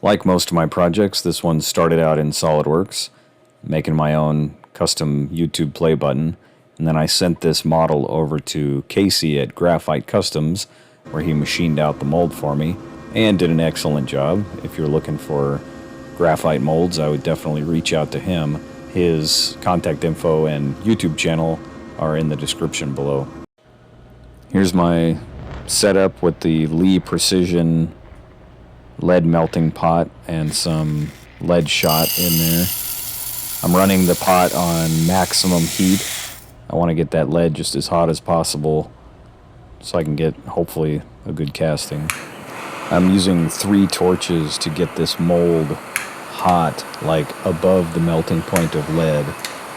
Like most of my projects, this one started out in SolidWorks, making my own custom YouTube play button, and then I sent this model over to Casey at Graphite Customs, where he machined out the mold for me, and did an excellent job. If you're looking for graphite molds, I would definitely reach out to him. His contact info and YouTube channel are in the description below. Here's my setup with the Lee Precision lead melting pot and some lead shot in there. I'm running the pot on maximum heat. I want to get that lead just as hot as possible so I can get, hopefully, a good casting. I'm using 3 torches to get this mold hot, like above the melting point of lead,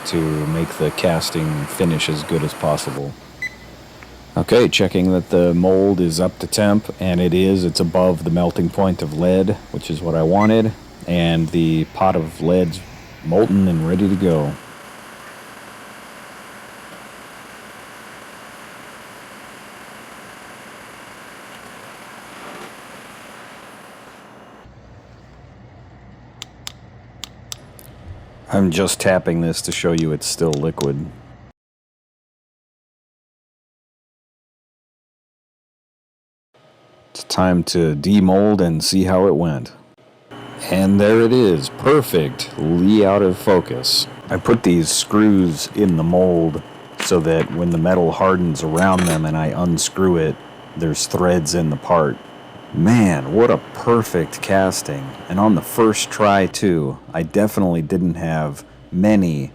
to make the casting finish as good as possible. Okay, checking that the mold is up to temp, and it is. It's above the melting point of lead, which is what I wanted, and the pot of lead's molten and ready to go. I'm just tapping this to show you it's still liquid. It's time to demold and see how it went. And there it is, perfectly out of focus. I put these screws in the mold so that when the metal hardens around them and I unscrew it, there's threads in the part. Man, what a perfect casting. And on the first try too. I definitely didn't have many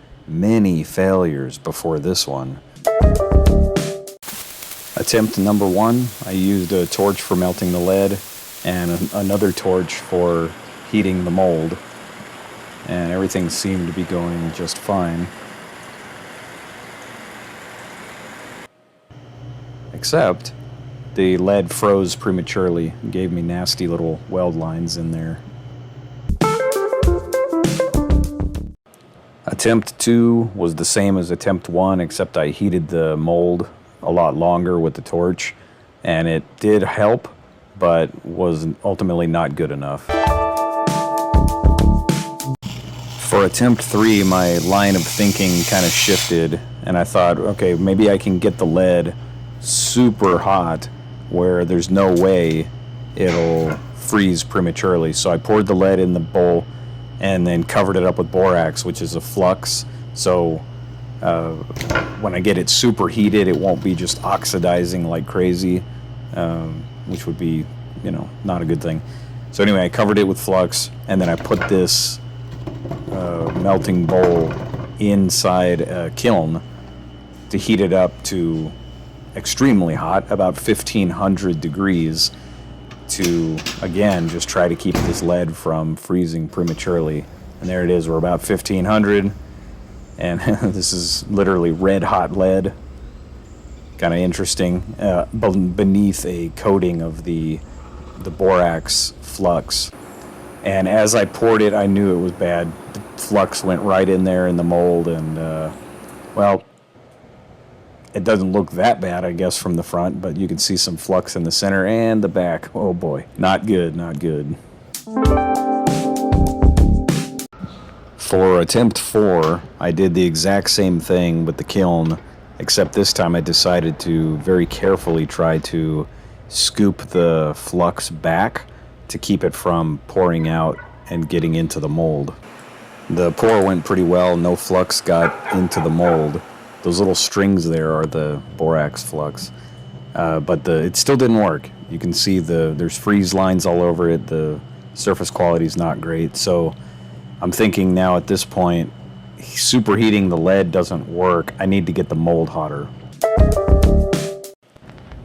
failures before this one. Attempt number 1, I used a torch for melting the lead and another torch for heating the mold, and everything seemed to be going just fine. Except the lead froze prematurely and gave me nasty little weld lines in there. Attempt 2 was the same as attempt 1, except I heated the mold a lot longer with the torch, and it did help, but was ultimately not good enough. For attempt 3, my line of thinking kind of shifted, and I thought, okay, maybe I can get the lead super hot where there's no way it'll freeze prematurely. So I poured the lead in the bowl and then covered it up with borax, which is a flux, so when I get it super heated, it won't be just oxidizing like crazy, which would be, not a good thing. So anyway, I covered it with flux, and then I put this melting bowl inside a kiln to heat it up to extremely hot, about 1500 degrees, to, again, just try to keep this lead from freezing prematurely. And there it is, we're about 1500. And this is literally red hot lead. Kind of interesting. Beneath a coating of the borax flux. And as I poured it, I knew it was bad. The flux went right in there in the mold, and well, it doesn't look that bad, I guess, from the front, but you can see some flux in the center and the back. Oh boy, not good, not good. For attempt 4, I did the exact same thing with the kiln, except this time I decided to very carefully try to scoop the flux back to keep it from pouring out and getting into the mold. The pour went pretty well, no flux got into the mold. Those little strings there are the borax flux, but it still didn't work. You can see there's freeze lines all over it, the surface quality is not great, so I'm thinking now at this point, superheating the lead doesn't work. I need to get the mold hotter.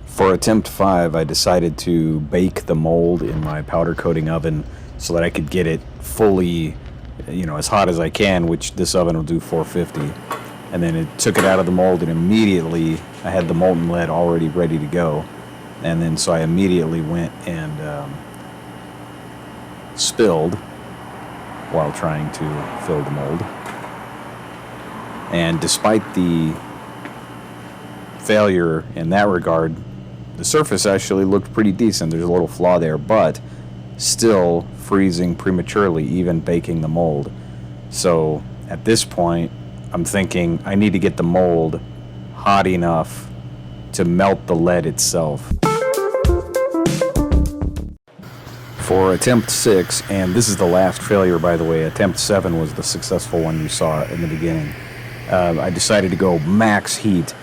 For attempt 5, I decided to bake the mold in my powder coating oven so that I could get it fully, as hot as I can, which this oven will do 450. And then it took it out of the mold, and immediately I had the molten lead already ready to go. And then so I immediately went and spilled while trying to fill the mold. And despite the failure in that regard, the surface actually looked pretty decent. There's a little flaw there, but still freezing prematurely, even baking the mold. So at this point, I'm thinking I need to get the mold hot enough to melt the lead itself. For attempt 6, and this is the last failure, by the way, attempt 7 was the successful one you saw in the beginning. I decided to go max heat.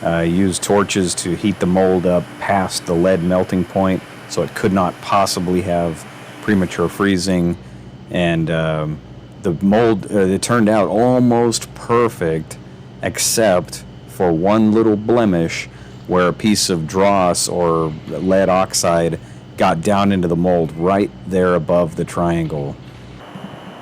Use torches to heat the mold up past the lead melting point so it could not possibly have premature freezing. And the mold, it turned out almost perfect, except for one little blemish where a piece of dross or lead oxide got down into the mold right there above the triangle.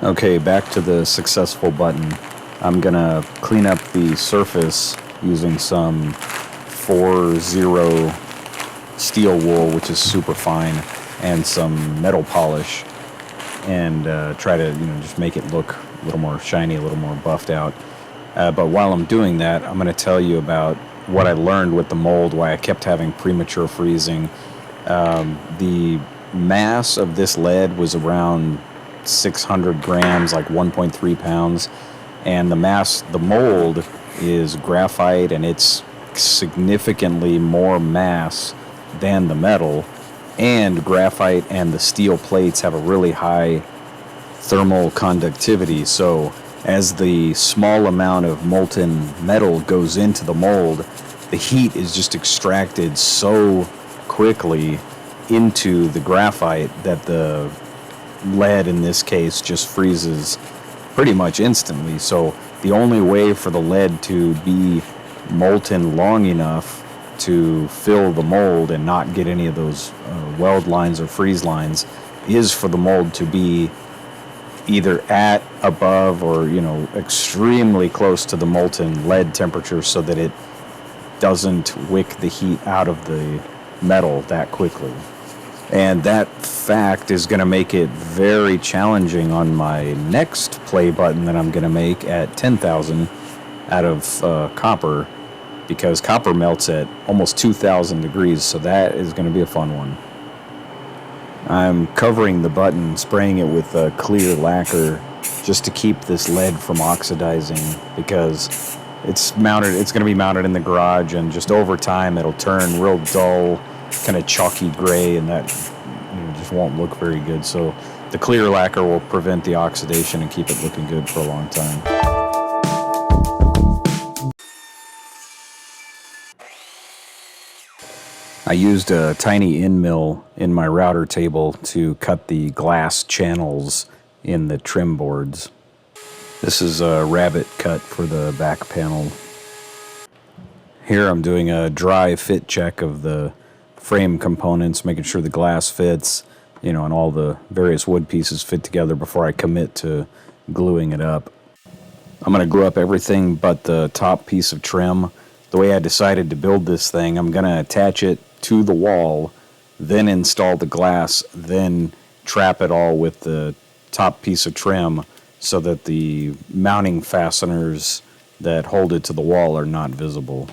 Okay, back to the successful button. I'm gonna clean up the surface using some 4-0 steel wool, which is super fine, and some metal polish, and try to just make it look a little more shiny, a little more buffed out. But while I'm doing that, I'm going to tell you about what I learned with the mold, why I kept having premature freezing. The mass of this lead was around 600 grams, like 1.3 pounds, and the mold is graphite, and it's significantly more mass than the metal, and graphite and the steel plates have a really high thermal conductivity, so as the small amount of molten metal goes into the mold, the heat is just extracted so quickly into the graphite that the lead in this case just freezes pretty much instantly. So the only way for the lead to be molten long enough to fill the mold and not get any of those weld lines or freeze lines is for the mold to be either at, above, or extremely close to the molten lead temperature so that it doesn't wick the heat out of the metal that quickly. And that fact is going to make it very challenging on my next play button that I'm going to make at 10,000 out of copper, because copper melts at almost 2,000 degrees, so that is going to be a fun one. I'm covering the button, spraying it with a clear lacquer just to keep this lead from oxidizing, because it's going to be mounted in the garage, and just over time it'll turn real dull, kind of chalky gray, and that just won't look very good. So the clear lacquer will prevent the oxidation and keep it looking good for a long time. I used a tiny end mill in my router table to cut the glass channels in the trim boards. This is a rabbet cut for the back panel. Here I'm doing a dry fit check of the frame components, making sure the glass fits, and all the various wood pieces fit together before I commit to gluing it up. I'm going to glue up everything but the top piece of trim. The way I decided to build this thing, I'm going to attach it to the wall, then install the glass, then trap it all with the top piece of trim so that the mounting fasteners that hold it to the wall are not visible.